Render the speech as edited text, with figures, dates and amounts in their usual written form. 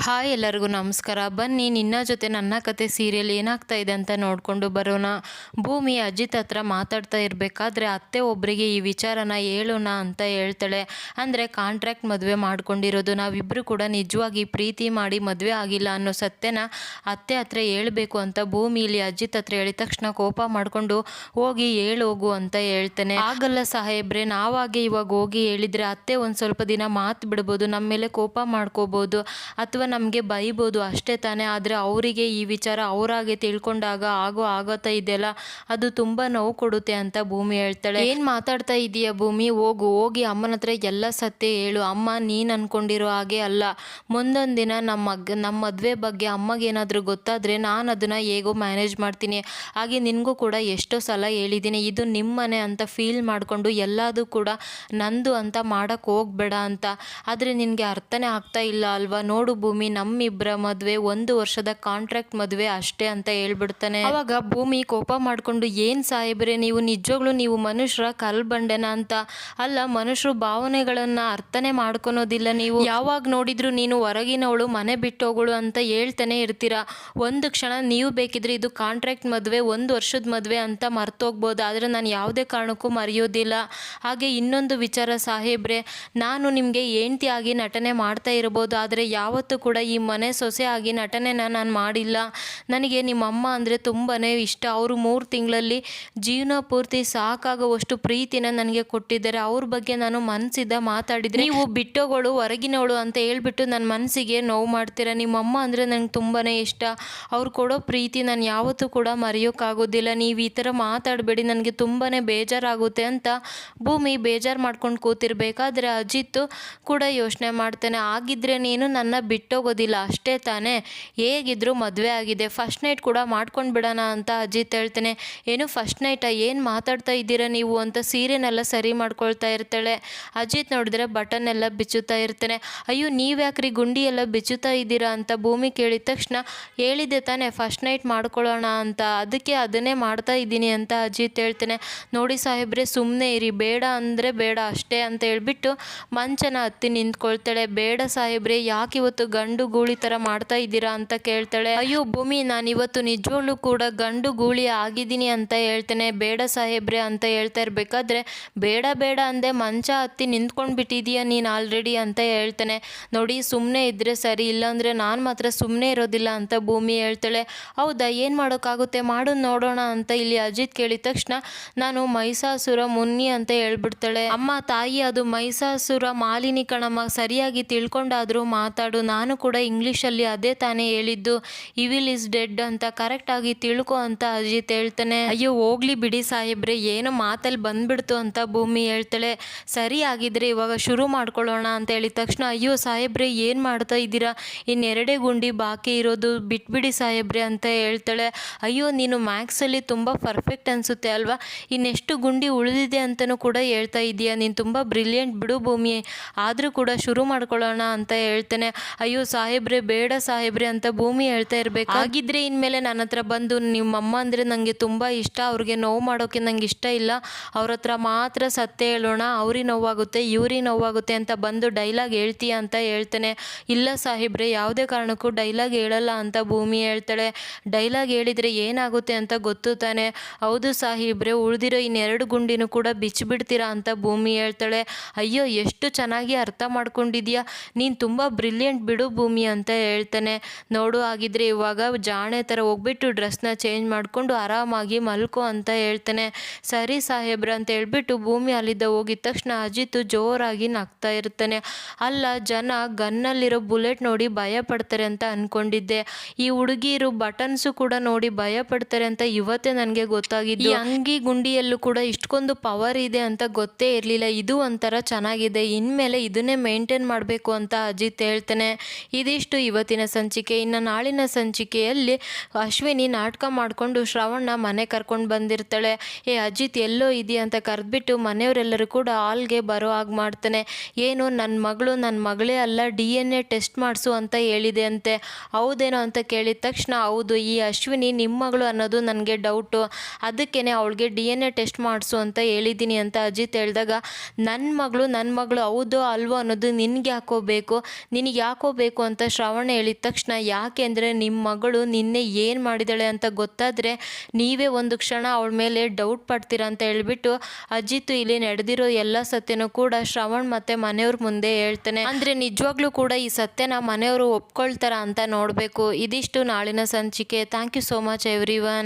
Hi ಎಲ್ಲರಿಗೂ ನಮಸ್ಕಾರ. ಬನ್ನಿ ನಿನ್ನ ಜೊತೆ ನನ್ನ ಕತೆ ಸೀರಿಯಲ್ ಏನಾಗ್ತಾ ಇದೆ ಅಂತ ನೋಡಿಕೊಂಡು ಬರೋಣ. ಭೂಮಿ ಅಜಿತ್ ಹತ್ರ ಮಾತಾಡ್ತಾ ಇರಬೇಕಾದ್ರೆ ಅತ್ತೆ ಒಬ್ಬರಿಗೆ ಈ ವಿಚಾರನ ಹೇಳೋಣ ಅಂತ ಹೇಳ್ತಾಳೆ. ಅಂದರೆ ಕಾಂಟ್ರಾಕ್ಟ್ ಮದುವೆ ಮಾಡ್ಕೊಂಡಿರೋದು, ನಾವಿಬ್ಬರು ಕೂಡ ನಿಜವಾಗಿ ಪ್ರೀತಿ ಮಾಡಿ ಮದುವೆ ಆಗಿಲ್ಲ ಅನ್ನೋ ಸತ್ಯನ ಅತ್ತೆ ಹತ್ರ ಹೇಳ್ಬೇಕು ಅಂತ ಭೂಮಿ ಇಲ್ಲಿ ಅಜಿತ್ ಹತ್ರ ಹೇಳಿದ ತಕ್ಷಣ ಕೋಪ ಮಾಡಿಕೊಂಡು ಹೋಗಿ ಹೇಳೋಗು ಅಂತ ಹೇಳ್ತಾನೆ. ಆಗಲ್ಲ ಸಾಹೇಬ್ರೆ, ನಾವಾಗೆ ಇವಾಗ ಹೋಗಿ ಹೇಳಿದರೆ ಅತ್ತೆ ಒಂದು ಸ್ವಲ್ಪ ದಿನ ಮಾತು ಬಿಡ್ಬೋದು, ನಮ್ಮ ಮೇಲೆ ಕೋಪ ಮಾಡ್ಕೋಬೋದು ಅಥವಾ ನಮಗೆ ಬೈಬೋದು ಅಷ್ಟೇ ತಾನೇ. ಆದರೆ ಅವರಿಗೆ ಈ ವಿಚಾರ ಅವರಾಗೆ ತಿಳ್ಕೊಂಡಾಗ ಆಗತ್ತಾ ಇದೆಯಲ್ಲ, ಅದು ತುಂಬ ನೋವು ಕೊಡುತ್ತೆ ಅಂತ ಭೂಮಿ ಹೇಳ್ತಾಳೆ. ಏನು ಮಾತಾಡ್ತಾ ಇದೀಯ ಭೂಮಿ, ಹೋಗಿ ಅಮ್ಮನ ಹತ್ರ ಎಲ್ಲ ಸತ್ಯ ಹೇಳು. ಅಮ್ಮ ನೀನು ಅನ್ಕೊಂಡಿರೋ ಹಾಗೆ ಅಲ್ಲ, ಮುಂದೊಂದು ದಿನ ನಮ್ಮ ಮದುವೆ ಬಗ್ಗೆ ಅಮ್ಮಗೇನಾದರೂ ಗೊತ್ತಾದರೆ ನಾನು ಅದನ್ನು ಹೇಗೋ ಮ್ಯಾನೇಜ್ ಮಾಡ್ತೀನಿ. ಹಾಗೆ ನಿನಗೂ ಕೂಡ ಎಷ್ಟೋ ಸಲ ಹೇಳಿದ್ದೀನಿ, ಇದು ನಿಮ್ಮ ಮನೆ ಅಂತ ಫೀಲ್ ಮಾಡಿಕೊಂಡು ಎಲ್ಲದೂ ಕೂಡ ನಂದು ಅಂತ ಮಾಡೋಕ್ಕೆ ಹೋಗಬೇಡ ಅಂತ. ಆದರೆ ನಿನಗೆ ಅರ್ಥನೇ ಆಗ್ತಾ ಇಲ್ಲ ಅಲ್ವಾ. ನೋಡು ಭೂಮಿ, ನಮ್ಮಿಬ್ಬರ ಮದುವೆ 1 ವರ್ಷದ ಕಾಂಟ್ರಾಕ್ಟ್ ಮದುವೆ ಅಷ್ಟೇ ಅಂತ ಹೇಳ್ಬಿಡ್ತಾನೆ. ಅವಾಗ ಭೂಮಿ ಕೋಪ ಮಾಡಿಕೊಂಡು, ಏನು ಸಾಹೇಬ್ರೆ ನೀವು ನಿಜವಾಗ್ಲೂ ನೀವು ಮನುಷ್ಯರ ಕಲ್ಬಂಡೆನ ಅಂತ. ಅಲ್ಲ, ಮನುಷ್ಯರು ಭಾವನೆಗಳನ್ನು ಅರ್ಥನೇ ಮಾಡ್ಕೊಳೋದಿಲ್ಲ ನೀವು. ಯಾವಾಗ ನೋಡಿದ್ರು ನೀನು ಹೊರಗಿನವಳು, ಮನೆ ಬಿಟ್ಟೋಗಳು ಅಂತ ಹೇಳ್ತಾನೆ ಇರ್ತೀರಾ. ಒಂದು ಕ್ಷಣ ನೀವು ಬೇಕಿದ್ರೆ ಇದು ಕಾಂಟ್ರಾಕ್ಟ್ ಮದುವೆ 1 ವರ್ಷದ ಮದುವೆ ಅಂತ ಮರ್ತೋಗ್ಬೋದು, ಆದರೆ ನಾನು ಯಾವುದೇ ಕಾರಣಕ್ಕೂ ಮರೆಯೋದಿಲ್ಲ. ಹಾಗೆ ಇನ್ನೊಂದು ವಿಚಾರ ಸಾಹೇಬ್ರೆ, ನಾನು ನಿಮಗೆ ಹೆಂಡತಿ ಆಗಿ ನಟನೆ ಮಾಡ್ತಾ ಇರ್ಬೋದು, ಆದರೆ ಯಾವತ್ತೂ ಕೂಡ ಈ ಮನೆ ಸೊಸೆ ಆಗಿ ನಟನೆನ ನಾನು ಮಾಡಿಲ್ಲ. ನನಗೆ ನಿಮ್ಮಮ್ಮ ಅಂದರೆ ತುಂಬಾ ಇಷ್ಟ. ಅವರು 3 ತಿಂಗಳಲ್ಲಿ ಜೀವನ ಪೂರ್ತಿ ಸಾಕಾಗುವಷ್ಟು ಪ್ರೀತಿನ ನನಗೆ ಕೊಟ್ಟಿದ್ದಾರೆ. ಅವ್ರ ಬಗ್ಗೆ ನಾನು ಮನಸ್ಸಿದ್ದ ಮಾತಾಡಿದರೆ ನೀವು ಬಿಟ್ಟೋಗಳು, ಹೊರಗಿನವಳು ಅಂತ ಹೇಳ್ಬಿಟ್ಟು ನನ್ನ ಮನಸ್ಸಿಗೆ ನೋವು ಮಾಡ್ತೀರಾ. ನಿಮ್ಮಮ್ಮ ಅಂದರೆ ನನಗೆ ತುಂಬಾ ಇಷ್ಟ. ಅವ್ರು ಕೊಡೋ ಪ್ರೀತಿ ನಾನು ಯಾವತ್ತೂ ಕೂಡ ಮರೆಯೋಕ್ಕಾಗೋದಿಲ್ಲ. ನೀವು ಈ ಥರ ಮಾತಾಡಬೇಡಿ, ನನಗೆ ತುಂಬಾ ಬೇಜಾರಾಗುತ್ತೆ ಅಂತ ಭೂಮಿ ಬೇಜಾರು ಮಾಡ್ಕೊಂಡು ಕೂತಿರ್ಬೇಕಾದ್ರೆ ಅಜಿತ್ ಕೂಡ ಯೋಚನೆ ಮಾಡ್ತಾನೆ. ಆಗಿದ್ರೆ ನೀನು ನನ್ನ ಬಿಟ್ಟೋಗೋದಿಲ್ಲ ಅಷ್ಟೇ ತಾನೇ, ಹೇಗಿದ್ರು ಮದುವೆ ಆಗಿದೆ, ಫಸ್ಟ್ ನೈಟ್ ಕೂಡ ಮಾಡ್ಕೊಂಡು ಬಿಡೋಣ ಅಂತ ಅಜಿತ್ ಹೇಳ್ತಾನೆ. ಏನು ಫಸ್ಟ್ ನೈಟಾ, ಏನು ಮಾತಾಡ್ತಾ ಇದ್ದೀರಾ ನೀವು ಅಂತ ಸೀರೆನೆಲ್ಲ ಸರಿ ಮಾಡ್ಕೊಳ್ತಾ ಇರ್ತಾಳೆ. ಅಜಿತ್ ನೋಡಿದ್ರೆ ಬಟನ್ ಎಲ್ಲ ಬಿಚ್ಚುತ್ತಾ ಇರ್ತಾನೆ. ಅಯ್ಯೋ ನೀವ್ಯಾಕ್ರಿ ಗುಂಡಿ ಎಲ್ಲ ಬಿಚ್ಚುತ್ತಾ ಇದ್ದೀರಾ ಅಂತ ಭೂಮಿ ಕೇಳಿದ ತಕ್ಷಣ, ಹೇಳಿದೆ ತಾನೇ ಫಸ್ಟ್ ನೈಟ್ ಮಾಡ್ಕೊಳ್ಳೋಣ ಅಂತ, ಅದಕ್ಕೆ ಅದನ್ನೇ ಮಾಡ್ತಾ ಇದ್ದೀನಿ ಅಂತ ಅಜಿತ್ ಹೇಳ್ತಾನೆ. ನೋಡಿ ಸಾಹೇಬ್ರೆ ಸುಮ್ಮನೆ ಇರಿ, ಬೇಡ ಅಂದರೆ ಬೇಡ ಅಷ್ಟೇ ಅಂತ ಹೇಳ್ಬಿಟ್ಟು ಮಂಚನ ಹತ್ತಿ ನಿಂತ್ಕೊಳ್ತಾಳೆ. ಬೇಡ ಸಾಹೇಬ್ರೆ, ಯಾಕೆ ಇವತ್ತು ಗಂಡು ಗೂಳಿ ಥರ ಮಾಡ್ತಾ ಇದ್ದೀರಾ ಅಂತ ಕೇಳ್ತಾಳೆ. ಅಯ್ಯೋ ಭೂಮಿ, ನಾನಿವತ್ತು ನಿಜವಾಗ್ಲೂ ಕೂಡ ಗಂಡು ಗೂಳಿ ಆಗಿದ್ದೀನಿ ಅಂತ ಹೇಳ್ತೇನೆ. ಬೇಡ ಸಾಹೇಬ್ರೆ ಅಂತ ಹೇಳ್ತಾ ಇರಬೇಕಾದ್ರೆ, ಬೇಡ ಬೇಡ ಅಂದೆ ಮಂಚ ಹತ್ತಿ ನಿಂತ್ಕೊಂಡು ಬಿಟ್ಟಿದೀಯ ನೀನು ಆಲ್ರೆಡಿ ಅಂತ ಹೇಳ್ತಾನೆ. ನೋಡಿ ಸುಮ್ಮನೆ ಇದ್ದರೆ ಸರಿ, ಇಲ್ಲಾಂದರೆ ನಾನು ಮಾತ್ರ ಸುಮ್ಮನೆ ಇರೋದಿಲ್ಲ ಅಂತ ಭೂಮಿ ಹೇಳ್ತಾಳೆ. ಹೌದಾ, ಏನು ಮಾಡೋಕ್ಕಾಗುತ್ತೆ, ಮಾಡು ನೋಡೋಣ ಅಂತ ಇಲ್ಲಿ ಅಜಿತ್ ಕೇಳಿದ ತಕ್ಷಣ, ನಾನು ಮಹಿಷಾಸುರ ಮುನ್ನಿ ಅಂತ ಹೇಳ್ಬಿಡ್ತಾಳೆ. ಅಮ್ಮ ತಾಯಿ, ಅದು ಮಹಿಷಾಸುರ ಮಾಲಿನಿ ಕಣಮ್ಮ, ಸರಿಯಾಗಿ ತಿಳ್ಕೊಂಡಾದರೂ ಮಾತಾಡು. ನಾನು ಕೂಡ ಇಂಗ್ಲೀಷಲ್ಲಿ ಅದೇ ತಾನೇ ಹೇಳಿದ್ದು, ಇವಿಲ್ ಇಸ್ ಡೆಡ್ ಅಂತ ಕರೆಕ್ಟಾಗಿ ತಿಳ್ಕೊ ಅಂತ ಅಜಿತ್ ಹೇಳ್ತಾನೆ. ಅಯ್ಯೋ ಹೋಗ್ಲಿ ಬಿಡಿ ಸಾಹೇಬ್ರೆ, ಏನು ಮಾತಲ್ಲಿ ಬಂದ್ಬಿಡ್ತು ಅಂತ ಭೂಮಿ ಹೇಳ್ತಾಳೆ. ಸರಿ ಆಗಿದ್ರೆ ಇವಾಗ ಶುರು ಮಾಡ್ಕೊಳ್ಳೋಣ ಅಂತ ಹೇಳಿದ ತಕ್ಷಣ, ಅಯ್ಯೋ ಸಾಹೇಬ್ರೆ ಏನು ಮಾಡ್ತಾ ಇದ್ದೀರಾ, ಇನ್ನೆರಡೇ ಗುಂಡಿ ಬಾಕಿ ಇರೋದು, ಬಿಟ್ಬಿಡಿ ಸಾಹೇಬ್ರೆ ಅಂತ ಹೇಳ್ತಾಳೆ. ಅಯ್ಯೋ ನೀನು ಮ್ಯಾಥ್ಸಲ್ಲಿ ತುಂಬ ಪರ್ಫೆಕ್ಟ್ ಅನಿಸುತ್ತೆ ಅಲ್ವಾ, ಇನ್ನೆಷ್ಟು ಗುಂಡಿ ಉಳಿದಿದೆ ಅಂತಲೂ ಕೂಡ ಹೇಳ್ತಾ ಇದೀಯಾ, ನೀನು ತುಂಬ ಬ್ರಿಲಿಯಂಟ್ ಬಿಡು ಭೂಮಿ, ಆದರೂ ಕೂಡ ಶುರು ಮಾಡ್ಕೊಳ್ಳೋಣ ಅಂತ ಹೇಳ್ತಾನೆ. ಅಯ್ಯೋ ಸಾಹೇಬ್ರೆ ಬೇಡ ಸಾಹೇಬ್ರೆ ಅಂತ ಭೂಮಿ ಹೇಳ್ತಾ ಇರಬೇಕು. ಆಗಿದ್ರೆ ಇನ್ಮೇಲೆ ನನ್ನ ಹತ್ರ ಬಂದು ನಿಮ್ಮಮ್ಮ ಅಂದರೆ ನನಗೆ ತುಂಬ ಇಷ್ಟ, ಅವ್ರಿಗೆ ನೋವು ಮಾಡೋಕ್ಕೆ ನಂಗೆ ಇಷ್ಟ ಇಲ್ಲ, ಅವ್ರ ಹತ್ರ ಮಾತ್ರ ಸತ್ಯ ಹೇಳೋಣ, ಅವ್ರಿಗೆ ನೋವಾಗುತ್ತೆ ಇವ್ರಿಗೆ ನೋವಾಗುತ್ತೆ ಅಂತ ಬಂದು ಡೈಲಾಗ್ ಹೇಳ್ತೀಯ ಅಂತ ಹೇಳ್ತಾನೆ. ಇಲ್ಲ ಸಾಹೇಬ್ರೆ, ಯಾವುದೇ ಕಾರಣಕ್ಕೂ ಡೈಲಾಗ್ ಹೇಳಲ್ಲ ಅಂತ ಭೂಮಿ ಹೇಳ್ತಾಳೆ. ಡೈಲಾಗ್ ಹೇಳಿದರೆ ಏನಾಗುತ್ತೆ ಅಂತ ಗೊತ್ತು ತಾನೆ. ಹೌದು ಸಾಹೇಬ್ರೆ, ಉಳಿದಿರೋ ಇನ್ನೆರಡು ಗುಂಡಿನೂ ಕೂಡ ಬಿಚ್ಚಿಬಿಡ್ತೀರಾ ಅಂತ ಭೂಮಿ ಹೇಳ್ತಾಳೆ. ಅಯ್ಯೋ ಎಷ್ಟು ಚೆನ್ನಾಗಿ ಅರ್ಥ ಮಾಡ್ಕೊಂಡಿದ್ಯಾ, ನೀನು ತುಂಬ ಬ್ರಿಲಿಯಂಟ್ ಬಿಡು ಭೂಮಿ ಅಂತ ಹೇಳ್ತಾನೆ. ನೋಡು ಆಗಿದ್ರೆ ಇವಾಗ ಜಾಣೆ ಥರ ಹೋಗ್ಬಿಟ್ಟು ಡ್ರೆಸ್ನ ಚೇಂಜ್ ಮಾಡಿಕೊಂಡು ಆರಾಮಾಗಿ ಮಲ್ಕೋ ಅಂತ ಹೇಳ್ತಾನೆ. ಸರಿ ಸಾಹೇಬ್ರ ಅಂತ ಹೇಳ್ಬಿಟ್ಟು ಭೂಮಿ ಅಲ್ಲಿದ್ದ ಹೋಗಿದ ತಕ್ಷಣ ಅಜಿತ್ ಜೋರಾಗಿ ನಗ್ತಾ ಇರ್ತಾನೆ. ಅಲ್ಲ, ಜನ ಗನ್ನಲ್ಲಿರೋ ಬುಲೆಟ್ ನೋಡಿ ಭಯ ಪಡ್ತಾರೆ ಅಂತ ಅಂದ್ಕೊಂಡಿದ್ದೆ, ಈ ಹುಡುಗಿರು ಬಟನ್ಸು ಕೂಡ ನೋಡಿ ಭಯ ಪಡ್ತಾರೆ ಅಂತ ಇವತ್ತೇ ನನಗೆ ಗೊತ್ತಾಗಿದ್ದು. ಈ ಅಂಗಿ ಗುಂಡಿಯಲ್ಲೂ ಕೂಡ ಇಷ್ಟೊಂದು ಪವರ್ ಇದೆ ಅಂತ ಗೊತ್ತೇ ಇರಲಿಲ್ಲ. ಇದು ಒಂಥರ ಚೆನ್ನಾಗಿದೆ, ಇನ್ಮೇಲೆ ಇದನ್ನೇ ಮೇಂಟೈನ್ ಮಾಡಬೇಕು ಅಂತ ಅಜಿತ್ ಹೇಳ್ತಾನೆ. ಇದಿಷ್ಟು ಇವತ್ತಿನ ಸಂಚಿಕೆ. ಇನ್ನು ನಾಳಿನ ಸಂಚಿಕೆಯಲ್ಲಿ ಅಶ್ವಿನಿ ನಾಟಕ ಮಾಡಿಕೊಂಡು ಶ್ರವಣ್ನ ಮನೆ ಕರ್ಕೊಂಡು ಬಂದಿರ್ತಾಳೆ. ಅಜಿತ್ ಎಲ್ಲೋ ಇದೆಯಾ ಅಂತ ಕರೆದ್ಬಿಟ್ಟು ಮನೆಯವರೆಲ್ಲರೂ ಕೂಡ ಹಾಲ್ಗೆ ಬರೋ ಹಾಗೆ ಮಾಡ್ತಾನೆ. ಏನು ನನ್ನ ಮಗಳೇ ಅಲ್ಲ, DNA ಟೆಸ್ಟ್ ಮಾಡಿಸು ಅಂತ ಹೇಳಿದೆ ಅಂತೆ. ಹೌದೇನೋ ಅಂತ ಕೇಳಿದ ತಕ್ಷಣ, ಹೌದು ಈ ಅಶ್ವಿನಿ ನಿಮ್ಮ ಮಗಳು ಅನ್ನೋದು ನನಗೆ ಡೌಟು, ಅದಕ್ಕೇ ಅವಳಿಗೆ DNA ಟೆಸ್ಟ್ ಮಾಡಿಸು ಅಂತ ಹೇಳಿದ್ದೀನಿ ಅಂತ ಅಜಿತ್ ಹೇಳಿದಾಗ, ನನ್ನ ಮಗಳು ಹೌದೋ ಅಲ್ವೋ ಅನ್ನೋದು ನಿನಗೆ ಯಾಕೋ ಬೇಕು ಮಾಡಬೇಕು ಅಂತ ಶ್ರವಣ್ ಹೇಳಿದ ತಕ್ಷಣ ಯಾಕೆಂದರೆ ನಿಮ್ಮ ಮಗಳು ನಿನ್ನೆ ಏನು ಮಾಡಿದಾಳೆ ಅಂತ ಗೊತ್ತಾದರೆ ನೀವೇ ಒಂದು ಕ್ಷಣ ಅವಳ ಮೇಲೆ ಡೌಟ್ ಪಡ್ತೀರಾ ಅಂತ ಹೇಳ್ಬಿಟ್ಟು ಅಜಿತ್ ಇಲ್ಲಿ ನಡೆದಿರೋ ಎಲ್ಲ ಸತ್ಯನೂ ಕೂಡ ಶ್ರವಣ್ ಮತ್ತೆ ಮನೆಯವ್ರ ಮುಂದೆ ಹೇಳ್ತಾನೆ. ಅಂದರೆ ನಿಜವಾಗ್ಲೂ ಕೂಡ ಈ ಸತ್ಯನ ಮನೆಯವರು ಒಪ್ಕೊಳ್ತಾರ ಅಂತ ನೋಡಬೇಕು. ಇದಿಷ್ಟು ನಾಳಿನ ಸಂಚಿಕೆ. Thank you so much every one.